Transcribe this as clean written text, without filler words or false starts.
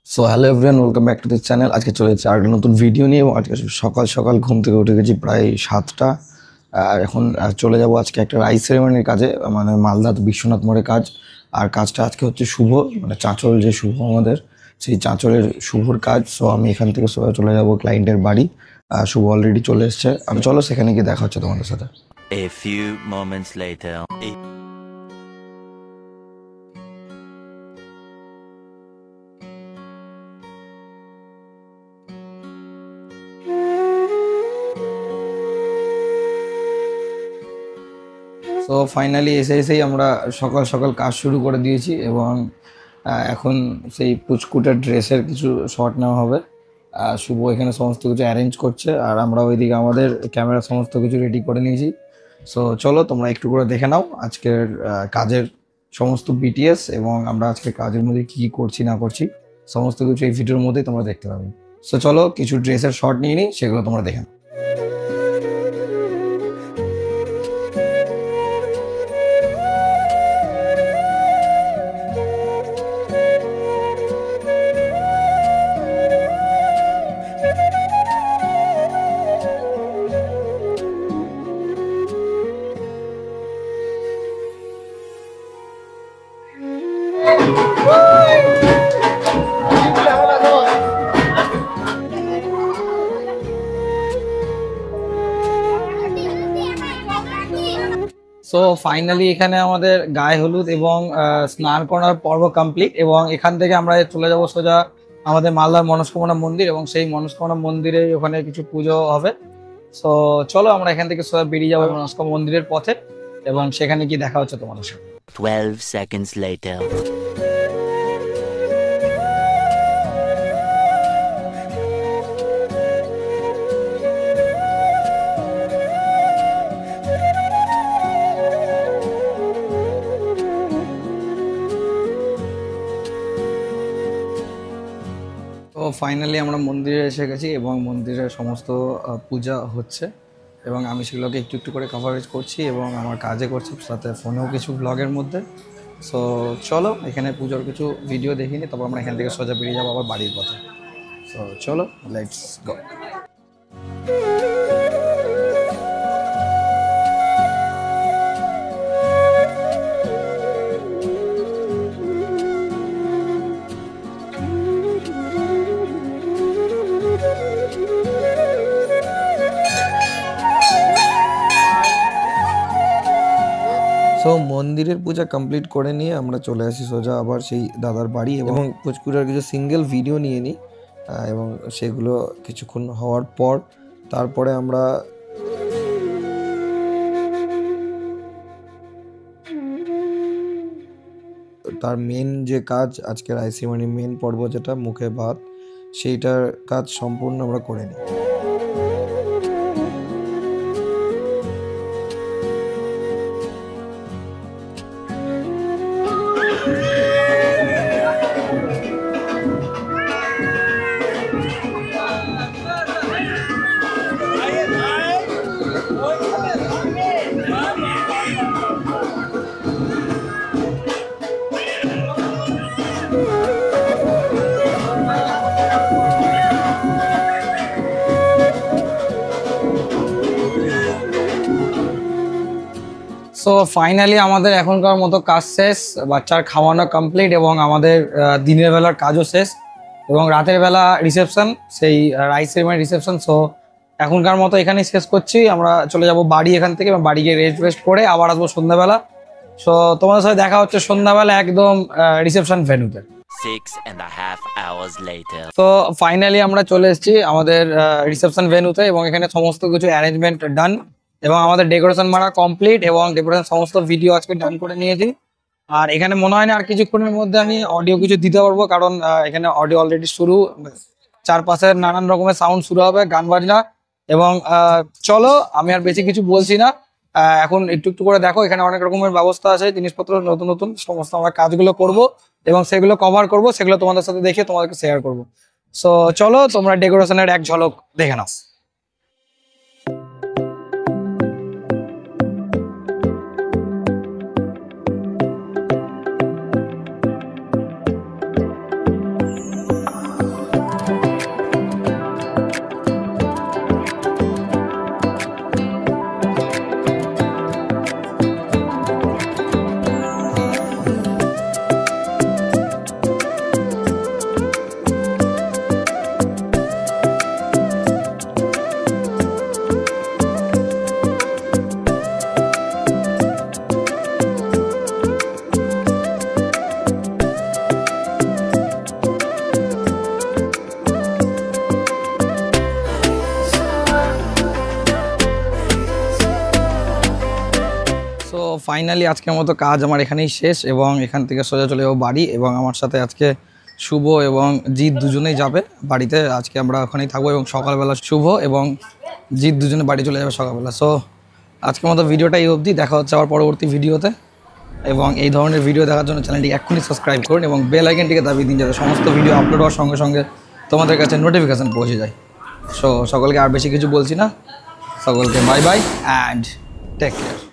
So hello everyone, welcome back to this channel. আজকে চলে যাচ্ছে আর একটা নতুন ভিডিও নিয়ে এবং আজকে সকাল সকাল ঘুম থেকে উঠে গেছি প্রায় 7টা। আর এখন চলে যাব আজকে একটা রাইস সেরেমনির কাজে, মানে মালদা বিশ্বনাথ মোড়ে কাজ। আর কাজটা আজকে হচ্ছে শুভ, মানে চাঁচল যে শুভ আমাদের, সেই চাঁচলের শুভর কাজ। সো আমি এখান থেকে সোজা চলে যাব ক্লায়েন্টের বাড়ি। শুভ অলরেডি চলে এসছে, আমি চলো সেখানে গিয়ে দেখা হচ্ছে তোমাদের সাথে। A few moments later. So finally এসেই আমরা সকাল সকাল কাজ শুরু করে দিয়েছি এবং এখন সেই পুচকুটের ড্রেসের কিছু শট নেওয়া হবে। শুভ এখানে সমস্ত কিছু অ্যারেঞ্জ করছে আর আমরা ওইদিকে আমাদের ক্যামেরা সমস্ত কিছু রেডি করে নিয়েছি। সো চলো তোমরা একটু করে দেখে নাও আজকের কাজের সমস্ত বিটিএস এবং আমরা আজকে কাজের মধ্যে কী করছি না করছি সমস্ত কিছু এই ভিডিওর মধ্যেই তোমরা দেখতে পাবে। সো চলো কিছু ড্রেসের শট নিয়ে নিই, সেগুলো তোমরা দেখে নাও। সো ফাইনালি এখানে আমাদের গায়ে হলুদ এবং স্নান করার পর্ব কমপ্লিট এবং এখান থেকে আমরা চলে যাব সোজা আমাদের মালদার মনস্কামনা মন্দির এবং সেই মনস্কামনা মন্দিরে ওখানে কিছু পুজো হবে। সো চলো আমরা এখান থেকে সোজা বেরিয়ে যাবো মনস্কামনা মন্দিরের পথে এবং সেখানে গিয়ে দেখা হচ্ছে তোমাদের সাথে। 12 seconds later. তো ফাইনালি আমরা মন্দিরে এসে গেছি এবং মন্দিরের সমস্ত পূজা হচ্ছে এবং আমি সেগুলোকে একটু একটু করে কভারেজ করছি এবং আমার কাজে করছি, সাথে ফোনেও কিছু ব্লগের মধ্যে। সো চলো এখানে পুজোর কিছু ভিডিও দেখিনি, তারপর আমরা এখান থেকে সোজা বেরিয়ে যাবো আবার বাড়ির পথে। সো চলো লেটস গো। সো মন্দিরের পূজা কমপ্লিট করে নিয়ে আমরা চলে আসি সোজা আবার সেই দাদার বাড়ি এবং পুচকুরার কিছু সিঙ্গেল ভিডিও নিয়ে নিই এবং সেগুলো কিছুক্ষণ হওয়ার পর তারপরে আমরা তার মেন যে কাজ আজকের আইসিএমআর মেন পর্ব যেটা মুখে ভাত, সেইটার কাজ সম্পূর্ণ আমরা করে নিই। সো ফাইনালি আমাদের এখনকার মতো কাজ শেষ, বাচ্চার খাওয়ানো কমপ্লিট এবং আমাদের দিনের বেলার কাজও শেষ এবং রাতের বেলা রিসেপশন, সেই রাইস সেরেমনি রিসেপশন। সো এখনকার মতো এখানেই শেষ করছি, আমরা চলে যাব বাড়ি এখান থেকে এবং বাড়ি গিয়ে রেস্ট করে আবার আসবো সন্ধ্যাবেলা। সো তোমাদের সাথে দেখা হচ্ছে সন্ধ্যাবেলা একদম রিসেপশন ভেন্যুতে। 6.5 hours later. তো ফাইনালি আমরা চলে এসেছি আমাদের রিসেপশন ভেন্যুতে এবং এখানে সমস্ত কিছু অ্যারেঞ্জমেন্ট ডান এবং আমাদের ডেকোরেশন মারা কমপ্লিট এবং ডেকোরেশন সমস্ত ভিডিও আজকে ডান করে নিয়েছি। আর এখানে মনে হয় না আর কিছুক্ষণের মধ্যে আমি অডিও কিছু দিতে পারবো, কারণ এখানে অডিও অলরেডি শুরু, চারপাশের নানান রকমের সাউন্ড শুরু হবে, গান বাজনা এবং চলো আমি আর বেশি কিছু বলছি না। এখন একটু একটু করে দেখো, এখানে অনেক রকমের ব্যবস্থা আছে, জিনিসপত্র নতুন নতুন সমস্ত আমরা কাজগুলো করব এবং সেগুলো কভার করব, সেগুলো তোমাদের সাথে দেখে তোমাদেরকে শেয়ার করব। সো চলো তোমরা ডেকোরেশনের এক ঝলক দেখে নাও। ফাইনালি আজকের মতো কাজ আমার এখানেই শেষ এবং এখান থেকে সোজা চলে যাবো বাড়ি এবং আমার সাথে আজকে শুভ এবং জিৎ দুজনেই যাবে বাড়িতে। আজকে আমরা ওখানেই থাকবো এবং সকালবেলা শুভ এবং জিৎ দুজনে বাড়ি চলে যাবে সকালবেলা। সো আজকের মতো ভিডিওটা এই অবধি, দেখা হচ্ছে আবার পরবর্তী ভিডিওতে। এবং এই ধরনের ভিডিও দেখার জন্য চ্যানেলটি এক্ষুনি সাবস্ক্রাইব করুন এবং বেল আইকনটিকে দাবিয়ে দিন যাতে সমস্ত ভিডিও আপলোড হওয়ার সঙ্গে সঙ্গে তোমাদের কাছে নোটিফিকেশান পৌঁছে যায়। সো সকলকে আর বেশি কিছু বলছি না, সকলকে bye bye and take care.